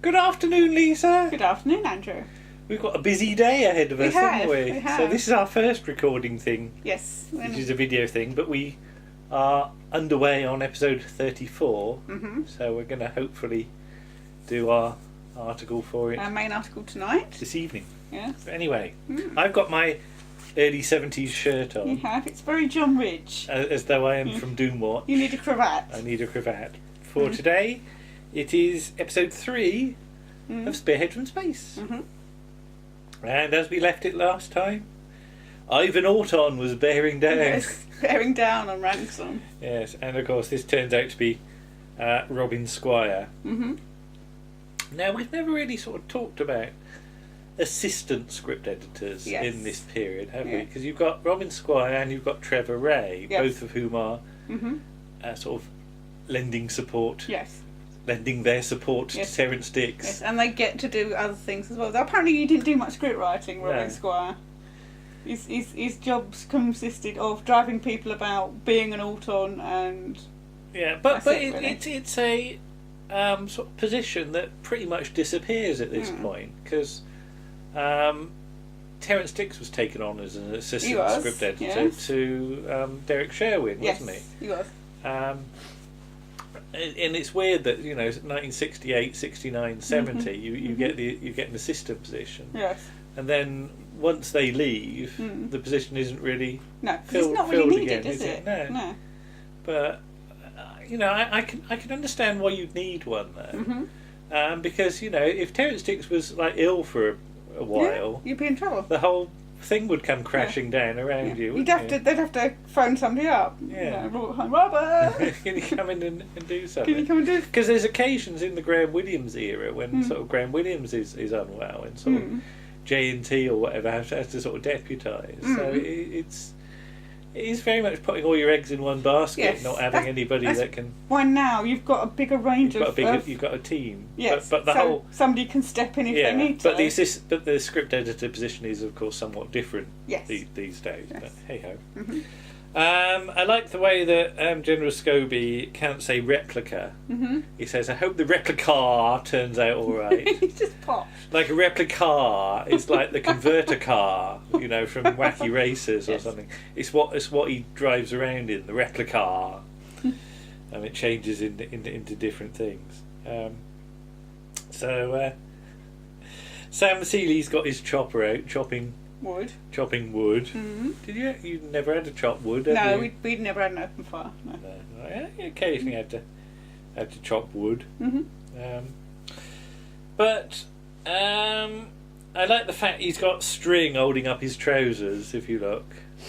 Good afternoon, Lisa. Good afternoon, Andrew. We've got a busy day ahead of us, haven't we? We have. So this is our first recording thing. Yes. Which is a video thing, but we are underway on episode 34. Mm-hmm. So we're going to hopefully do our article for it. Our main article tonight. This evening. Yes. But anyway, I've got my early 70s shirt on. You have. It's very John Ridge. As though I am from Doomwatch. You need a cravat. I need a cravat. For today, it is episode 3 of Spearhead From Space. Mm-hmm. And as we left it last time, Ivan Orton was bearing down. Yes, bearing down on ransom. Yes, and of course this turns out to be Robin Squire. Mm-hmm. Now, we've never really sort of talked about assistant script editors in this period, have we? Because you've got Robin Squire and you've got Trevor Ray, both of whom are sort of lending support. Yes. Lending their support to Terence Dix. Yes, and they get to do other things as well. Apparently he didn't do much script writing, Robin Squire. His jobs consisted of driving people about, being an Auton, and... Yeah, but it's a sort of position that pretty much disappears at this point, because Terence Dix was taken on as an assistant script editor to Derek Sherwin, wasn't he? Yes, he was. And it's weird that 1968, 69, 70, you get an assistant position. Yes. And then once they leave, the position isn't really filled, it's not really needed, again, is it? No. But I can understand why you'd need one though, because if Terence Dix was like ill for a while, you'd be in trouble. The whole thing would come crashing down around you. They'd have to phone somebody up. Yeah. Robert, can you come in and do something? Can you come and do? Because there's occasions in the Graham Williams era when sort of Graham Williams is unwell and sort of J&T or whatever has to sort of deputise. So it is very much putting all your eggs in one basket, not having anybody that can. Why now you've got a bigger range you've got a team. Yes, but the whole somebody can step in if they need to. But the script editor position is of course somewhat different these days. Yes. But hey ho. I like the way that General Scobie can't say replica. He says, "I hope the replica turns out all right." He's just posh. Like a replica is like the converter car, from Wacky Racers or something. It's what he drives around in, the replica, and it changes into different things. So Sam Seeley's got his chopper out chopping wood. Did you never had to chop wood? No, we'd never had an open fire. No. I occasionally had to chop wood. But I like the fact he's got string holding up his trousers, if you look,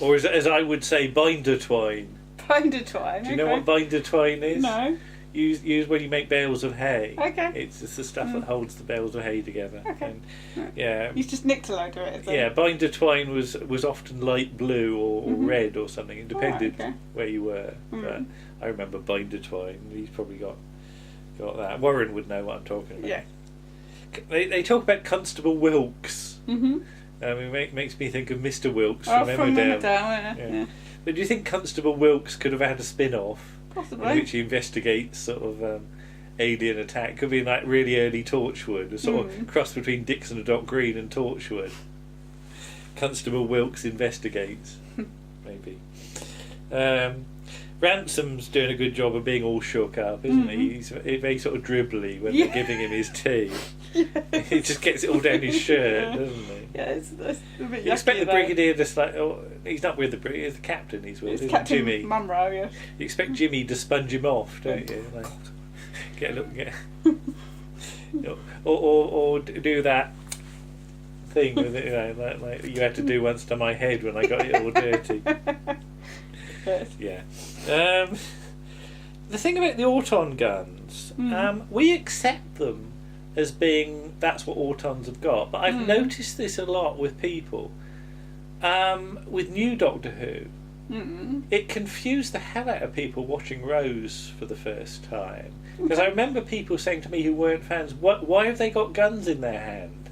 or as I would say, binder twine. Binder twine. Do you know what binder twine is? No. Use when you make bales of hay. Okay. It's the stuff that holds the bales of hay together. Okay. And, You've just nicked a load of it. Yeah, binder twine was often light blue or red or something. It depended where you were. But I remember binder twine. He's probably got that. Warren would know what I'm talking about. Yeah. They talk about Constable Wilkes. It makes me think of Mr. Wilkes from Emmerdale. Yeah. But do you think Constable Wilkes could have had a spin-off? Possibly. In which he investigates sort of alien attack? Could be like really early Torchwood, a sort of cross between Dixon and Doc Green and Torchwood. Constable Wilkes investigates, maybe. Ransom's doing a good job of being all shook up, isn't he? He's very sort of dribbly when they're giving him his tea. He just gets it all down his shirt, doesn't he? Yeah, it's a bit You expect the Brigadier just like, he's not with the Brigadier, it's the Captain he's with, isn't Captain Jimmy? Munro, yeah. You expect Jimmy to sponge him off, don't you? Like, get a look, or do that thing with it, like you had to do once to my head when I got it all dirty. Yeah. The thing about the Auton guns, we accept them as being that's what Autons have got, but I've noticed this a lot with people. With new Doctor Who, it confused the hell out of people watching Rose for the first time. Because I remember people saying to me who weren't fans, why have they got guns in their hand?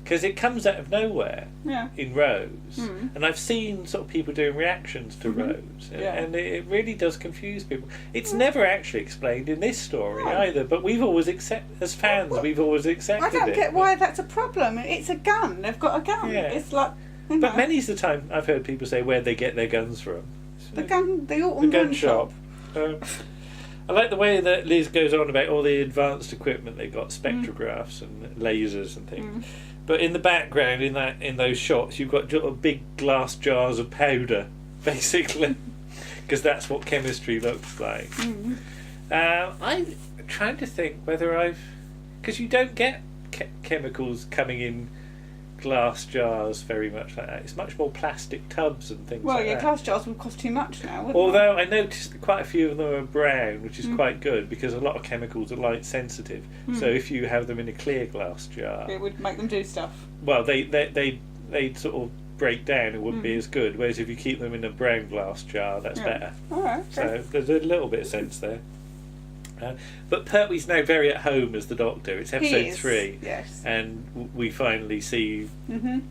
because it comes out of nowhere in Rose, and I've seen sort of people doing reactions to Rose, and it really does confuse people. It's never actually explained in this story either, but we've always as fans, we've always accepted it. I don't get why that's a problem. It's a gun. They've got a gun. Yeah. It's like. But many's the time I've heard people say where they get their guns from. The gun shop. I like the way that Liz goes on about all the advanced equipment they've got, spectrographs and lasers and things. But in the background, in those shots, you've got big glass jars of powder, basically, because that's what chemistry looks like. I'm trying to think whether because you don't get chemicals coming in glass jars very much like that. It's much more plastic tubs and things like that. Well, yeah, glass jars would cost too much now, wouldn't Although I noticed that quite a few of them are brown, which is quite good because a lot of chemicals are light sensitive. So if you have them in a clear glass jar, it would make them do stuff. Well, they sort of break down. It wouldn't be as good. Whereas if you keep them in a brown glass jar, that's better. All right. So there's a little bit of sense there. But Pertwee's now very at home as the Doctor. It's episode 3, yes, and we finally see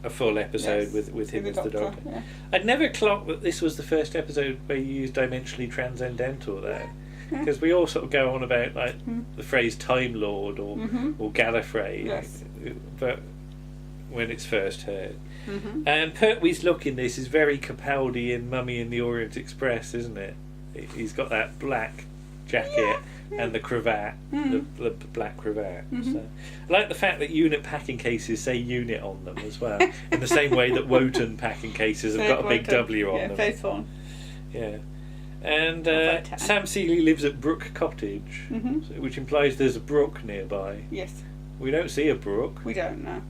a full episode with him as the Doctor. Yeah. I'd never clocked that this was the first episode where you used dimensionally transcendental there, because we all sort of go on about like the phrase Time Lord or Gallifrey, but when it's first heard. And Pertwee's look in this is very Capaldi in Mummy in the Orient Express, isn't it? He's got that black jacket and the cravat, the black cravat. So, I like the fact that unit packing cases say unit on them as well, in the same way that Wotan packing cases have got a big W on them. Both on. Yeah. And Sam Seeley lives at Brook Cottage, which implies there's a brook nearby. Yes. We don't see a brook. We don't know.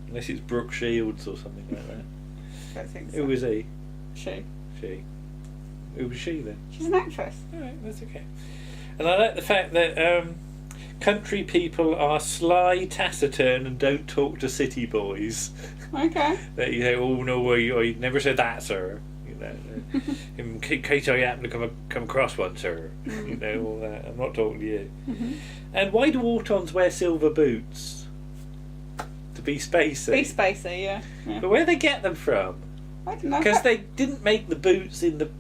Unless it's Brooke Shields or something like that. Don't think so. Who was he? She. Who was she then? She's an actress. Alright, that's okay. And I like the fact that country people are sly, taciturn, and don't talk to city boys. Okay. That you say, oh no, you'd never said that, sir. You know, in case I happen to come across one, sir. You know, all that. I'm not talking to you. And why do Autons wear silver boots? To be spacey. Be spacey, yeah. But where do they get them from? I don't know. Because they didn't make the boots in the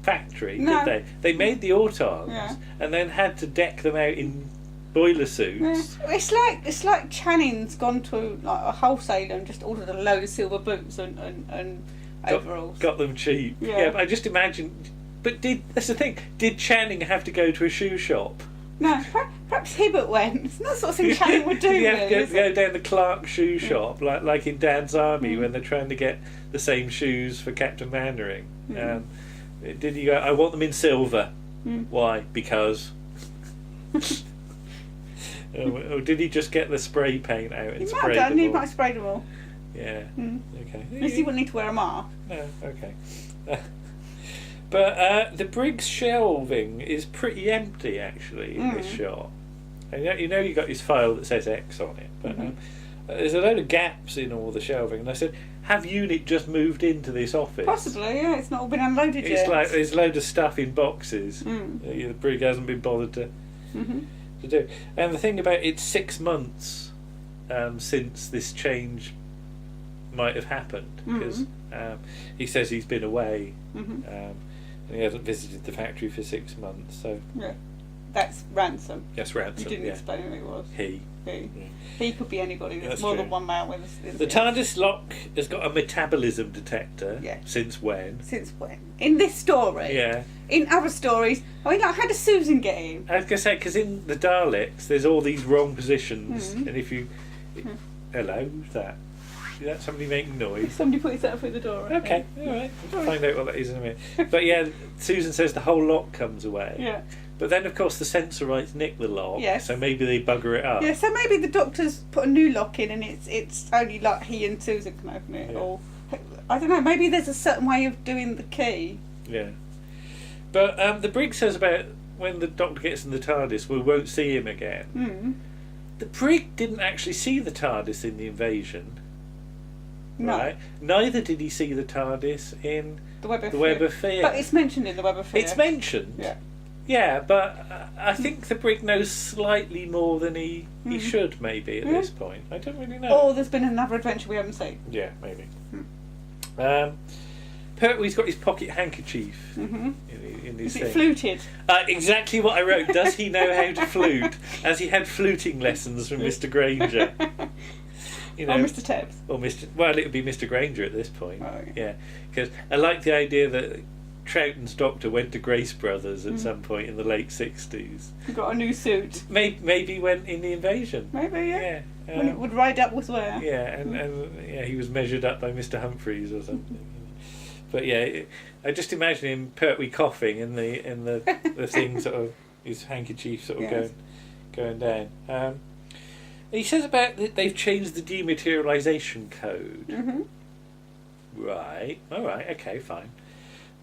factory, did they? They made the Autons and then had to deck them out in boiler suits. It's like Channing's gone to like a wholesaler and just ordered a load of silver boots and overalls. Got them cheap. Yeah, but I just imagine. But that's the thing. Did Channing have to go to a shoe shop? No, perhaps Hibbert went. It's not the sort of thing Channing would do. Did he have to go down the Clark shoe shop like in Dad's Army when they're trying to get the same shoes for Captain Mannering? Did he go, I want them in silver? Why? Because. Or did he just get the spray paint out and spray them all? He might have sprayed them all. Yeah. Okay. At least he wouldn't need to wear a mask. No. Okay. But the Briggs shelving is pretty empty actually in this shot. And you know you got his file that says X on it, but there's a load of gaps in all the shelving. And I said, have UNIT just moved into this office? Possibly, yeah. It's not all been unloaded yet. It's like there's a load of stuff in boxes. The Brig hasn't been bothered to do. And the thing about it's 6 months since this change might have happened, because he says he's been away and he hasn't visited the factory for 6 months. So that's Ransom. Yes, Ransom. You didn't explain who he was. He could be anybody. There's more than one man with the TARDIS lock has got a metabolism detector. Since when? In this story? Yeah. In other stories, I mean, like, how does Susan get in? I was going to say, because in the Daleks, there's all these wrong positions, and if you... Hello, who's that? Is that somebody making noise? Somebody put his out through the door. Okay, alright. We'll find out what that is in a minute. But yeah, Susan says the whole lock comes away. Yeah. But then, of course, the Sensorites nick the lock, so maybe they bugger it up. Yeah, so maybe the Doctor's put a new lock in and it's only like he and Susan can open it. Yeah. Or, I don't know, maybe there's a certain way of doing the key. Yeah. But the Brig says about when the Doctor gets in the TARDIS, we won't see him again. The Brig didn't actually see the TARDIS in the invasion. No. Right? Neither did he see the TARDIS in the Web of Fear. Fear. But it's mentioned in the Web of Fear. It's mentioned. Yeah. Yeah, but I think the brig knows slightly more than he should, maybe, at this point. I don't really know. Or there's been another adventure we haven't seen. Yeah, maybe. Pertwee's got his pocket handkerchief in his Is thing. it fluted? Exactly what I wrote. Does he know how to flute? As he had fluting lessons from Mr. Granger. You know, or Mr. Tebbs. Or well, it would be Mr. Granger at this point. Oh, yeah, because I like the idea that Troughton's doctor went to Grace Brothers at some point in the late 60s. He got a new suit. Maybe went in the invasion. Maybe, yeah. Yeah. When it would ride up with wear. Yeah, and he was measured up by Mr. Humphreys or something. But yeah, I just imagine him Pertwee coughing and the thing sort of his handkerchief sort of going down. He says about that they've changed the dematerialisation code. Mm-hmm. Right. All right. Okay. Fine.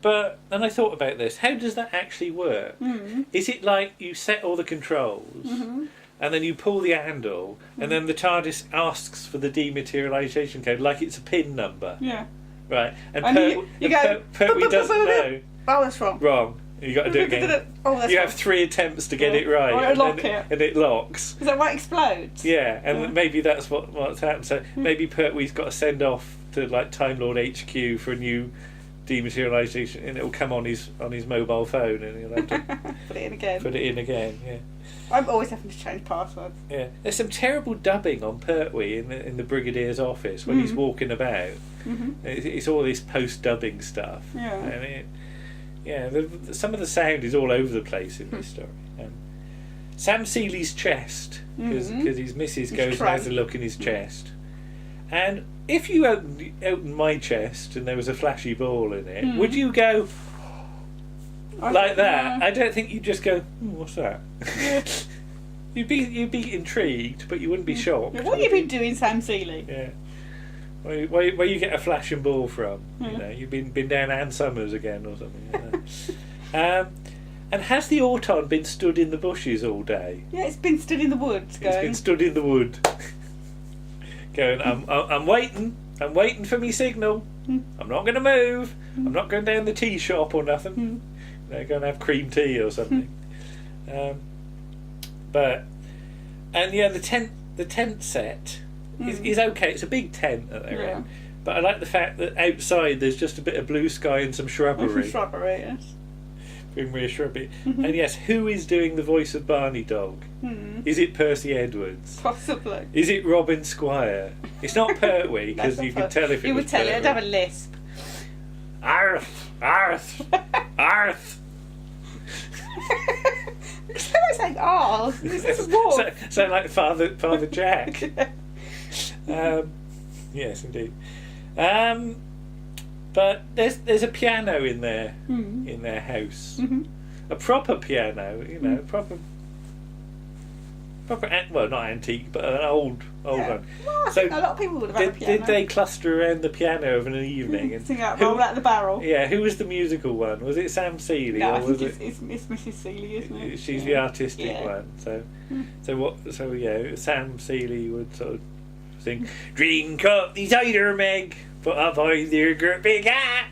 But then I thought about this. How does that actually work? Mm-hmm. Is it like you set all the controls and then you pull the handle and then the TARDIS asks for the dematerialisation code like it's a PIN number? Yeah. Right. And go, Pertwee doesn't know. Oh, that's wrong. Wrong. You got to do it again. Oh, that's you wrong. have 3 attempts to get it right. Or it'll lock it. And it locks. Is that why it explodes? Yeah, and maybe that's what's happened. So maybe Pertwee's got to send off to like Time Lord HQ for a new dematerialisation, and it'll come on his mobile phone, and he'll have to put it in again. Yeah. I'm always having to change passwords. Yeah, there's some terrible dubbing on Pertwee in the Brigadier's office when he's walking about. It's all this post-dubbing stuff. Yeah. And some of the sound is all over the place in this story. Sam Seeley's chest, because his missus goes and has a look in his chest. And if you opened my chest and there was a flashy ball in it, would you go like that? I don't think you'd just go, what's that? You'd be intrigued, but you wouldn't be shocked. Yeah, what have you been doing, Sam Seeley? Yeah. Where you get a flashing ball from? You know, you've been down Ann Summers again or something. You know. And has the Auton been stood in the bushes all day? Yeah, it's been stood in the woods. It's been stood in the wood. Going, I'm waiting. I'm waiting for me signal. I'm not going to move. I'm not going down the tea shop or nothing. They're going to have cream tea or something. The tent set is okay. It's a big tent that they're in. But I like the fact that outside there's just a bit of blue sky and some shrubbery. Yes. Being really shrubby. And yes, who is doing the voice of Barney Dog? Is it Percy Edwards? Possibly. Is it Robin Squire? It's not Pertwee, because you can tell if it was Pertwee. You would tell it, it'd have a lisp. Arth! Arth! It's not saying arth. This is war. Sound like Father Jack. Yes, indeed. But there's a piano in their house, a proper piano, you know, proper, well, not antique, but an old one. Well, I think a lot of people would have had a piano. Did they cluster around the piano of an evening and sing out "Roll Out the Barrel"? Yeah, who was the musical one? Was it Sam Seeley? No, or I think was it's Mrs. Seeley, isn't it? She's the artistic one. So Sam Seeley would sort of sing, "Drink up the cider, Meg. Put up your great big hat."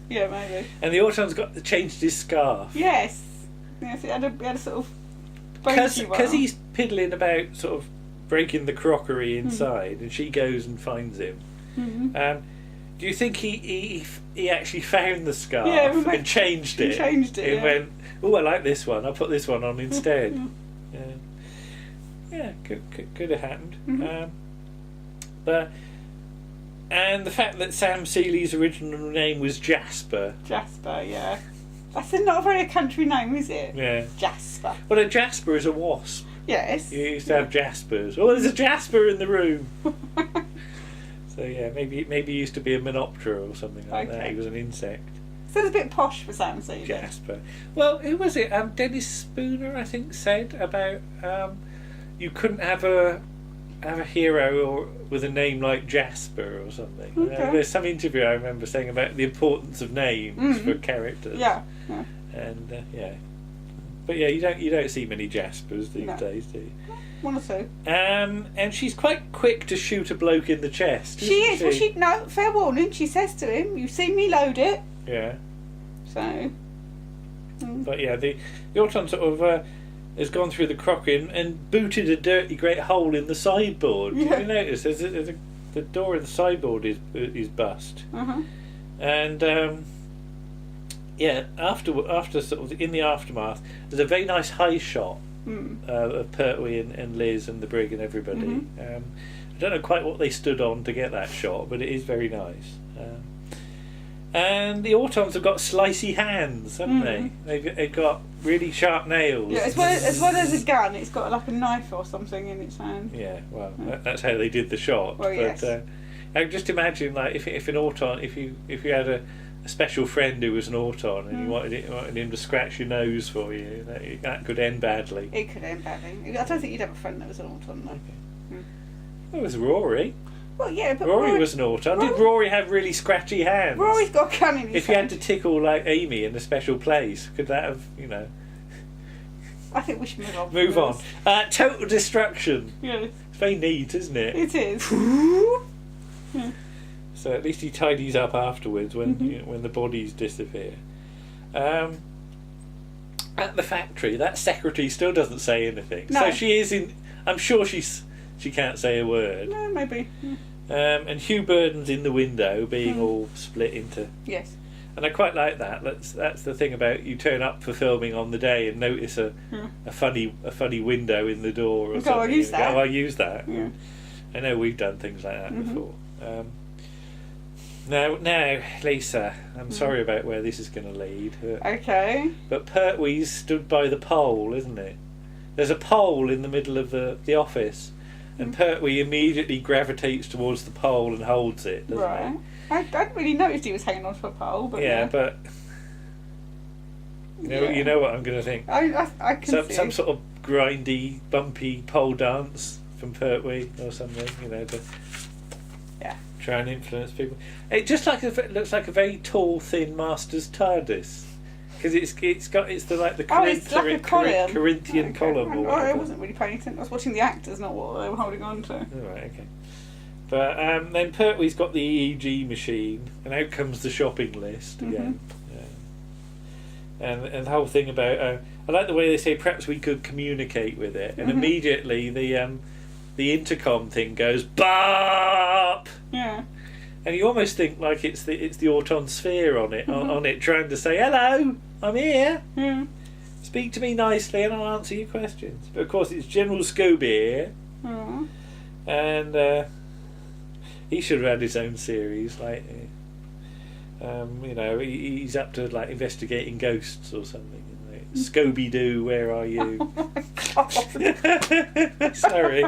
Yeah, maybe. And the Auton's changed his scarf. Yes, it had a sort of because he's piddling about sort of breaking the crockery inside, and she goes and finds him. Do you think he actually found the scarf and changed it? And went, oh, I like this one. I'll put this one on instead. Yeah, could have happened. And the fact that Sam Seeley's original name was Jasper. Jasper, yeah. That's not a very country name, is it? Yeah. Jasper. Well, a Jasper is a wasp. Yes. You used to have Jaspers. Oh, there's a Jasper in the room. So yeah, maybe he used to be a Menoptera or something like that. He was an insect. So it's a bit posh for Sam Seeley. Jasper. Well, who was it? Dennis Spooner, I think, said about you couldn't have a hero with a name like Jasper or something. Okay. There's some interview I remember saying about the importance of names for characters. Yeah. And but yeah, you don't see many Jaspers these days, do you? One or two. And she's quite quick to shoot a bloke in the chest. She is. Well, fair warning. She says to him, "You've seen me load it." Yeah. So. But yeah, the Auton sort of has gone through the crockery and booted a dirty great hole in the sideboard. Yeah. Did you notice? The door of the sideboard is bust. And after sort of in the aftermath, there's a very nice high shot of Pertwee and Liz and the brig and everybody. I don't know quite what they stood on to get that shot, but it is very nice. And the Autons have got slicey hands, haven't they? They've got really sharp nails. Yeah, as well as a gun, it's got like a knife or something in its hand. Yeah, well, that's how they did the shot. Well, but yes. I just imagine, like, if an Auton, if you had a special friend who was an Auton and you wanted him to scratch your nose for you, that could end badly. It could end badly. I don't think you'd have a friend that was an Auton, though. Okay. It was Rory. Well, yeah, but Rory was an Auton. Did Rory have really scratchy hands? Rory's got a gun in his If you had to tickle like Amy in a special place, could that have, I think we should move on. Move on. Total destruction. Yeah. It's very neat, isn't it? It is. Yeah. So at least he tidies up afterwards when the bodies disappear. At the factory, that secretary still doesn't say anything. No. So she is in. I'm sure she can't say a word. No, maybe. And Hugh Burden's in the window, being all split into. Yes. And I quite like that. That's the thing about you turn up for filming on the day and notice a funny window in the door or something. I'll use that. I'll use that. Yeah. I know we've done things like that before. Now, Lisa, I'm sorry about where this is going to lead. Okay. But Pertwee's stood by the pole, isn't it? There's a pole in the middle of the office, and Pertwee immediately gravitates towards the pole and holds it, doesn't he? I hadn't really noticed he was hanging on to a pole, but but you know what I'm going to think. I can see some sort of grindy, bumpy pole dance from Pertwee or something, to try and influence people. It just looks like a very tall, thin Master's TARDIS. Because it's the Corinthian column or whatever. I wasn't really paying attention. I was watching the actors, not what they were holding on to. Oh, right, okay. But then Pertwee's got the EEG machine, and out comes the shopping list again. And the whole thing about I like the way they say perhaps we could communicate with it, and immediately the intercom thing goes bop. Yeah. And you almost think like it's the Auton sphere on it trying to say, hello, I'm here. Yeah. Speak to me nicely and I'll answer your questions. But of course it's General Scobie here. And he should have had his own series, like he's up to like investigating ghosts or something. Scobie Doo, where are you? Sorry.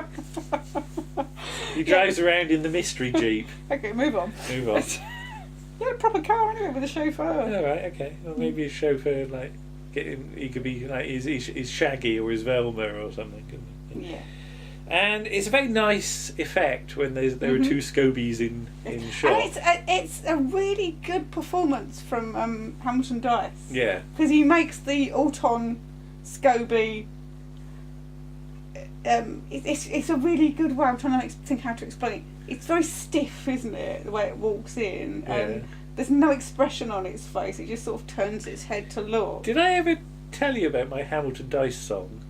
He drives around in the mystery jeep. Okay, move on. Yeah, proper car anyway with a chauffeur. Oh, right, okay. Well, maybe his chauffeur, like, he could be like his Shaggy or his Velma or something. Couldn't he? Yeah. And it's a very nice effect when there are two Scobies in shot. And it's a really good performance from Hamilton Dyce. Yeah. Because he makes the Auton Scobie. It's a really good way. I'm trying to think how to explain it. It's very stiff, isn't it? The way it walks in, and there's no expression on its face. It just sort of turns its head to look. Did I ever tell you about my Hamilton Dyce song?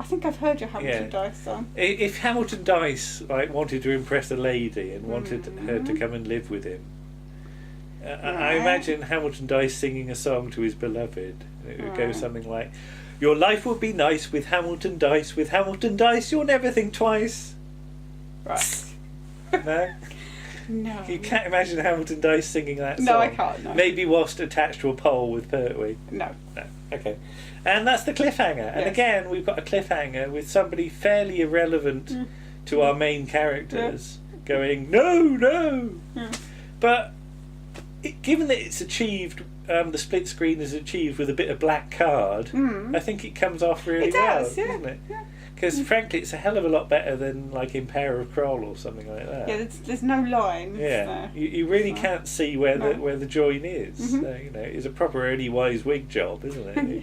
I think I've heard your Hamilton Dyce song. If Hamilton Dyce wanted to impress a lady and wanted her to come and live with him, I imagine Hamilton Dyce singing a song to his beloved. It would go something like, "Your life would be nice with Hamilton Dyce. With Hamilton Dyce, you'll never think twice." Right. No? No. You can't imagine Hamilton Dyce singing that song? No, I can't, no. Maybe whilst attached to a pole with Pertwee? No. No. Okay. And that's the cliffhanger. And again, we've got a cliffhanger with somebody fairly irrelevant to our main characters going, no! But given that it's achieved, the split screen is achieved with a bit of black card, I think it comes off really well, doesn't it? Yeah. Because frankly, it's a hell of a lot better than like in Power of Kroll or something like that. Yeah, there's no lines. Yeah, you really can't see where the join is. So, it's a proper Ernie Wise wig job, isn't it?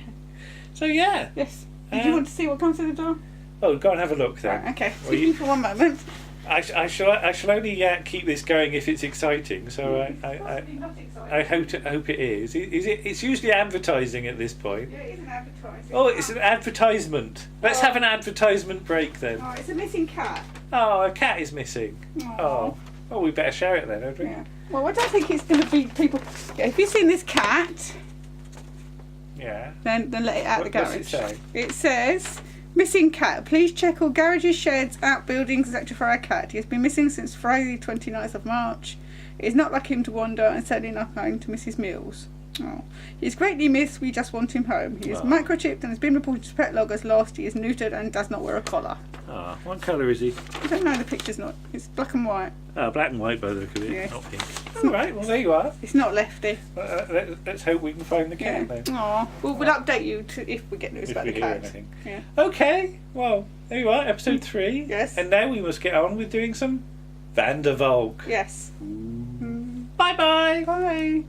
So Yes. Did you want to see what comes through the door? Oh, go and have a look then. Right, okay. Excuse me for one moment. I shall only keep this going if it's exciting. So I hope it is. It's usually advertising at this point. Yeah, it is an advertising. Oh, it's an advertisement. Let's have an advertisement break then. Oh, it's a missing cat. Oh, a cat is missing. Oh, we better share it then, don't we? Yeah. Well, I don't think it's going to be people. Yeah, if you've seen this cat, then let it out the garage. What's it say? It says, missing cat. Please check all garages, sheds, outbuildings, etc. for our cat. He has been missing since Friday, 29th of March. It is not like him to wander and certainly not home to miss his meals. Oh. He's greatly missed. We just want him home. He is microchipped and has been reported to pet loggers last. He is neutered and does not wear a collar. What colour is he? I don't know, the picture's not. It's black and white. Oh, black and white by the look of it, Yeah. not pink. All right, well there you are. It's not lefty. Let's hope we can find the cat then. Aw. We'll update you if we get news about the cat. Anything. Yeah. Okay, well, there you are, episode 3. Yes. And now we must get on with doing some Van der Valk. Yes. Bye-bye. Bye.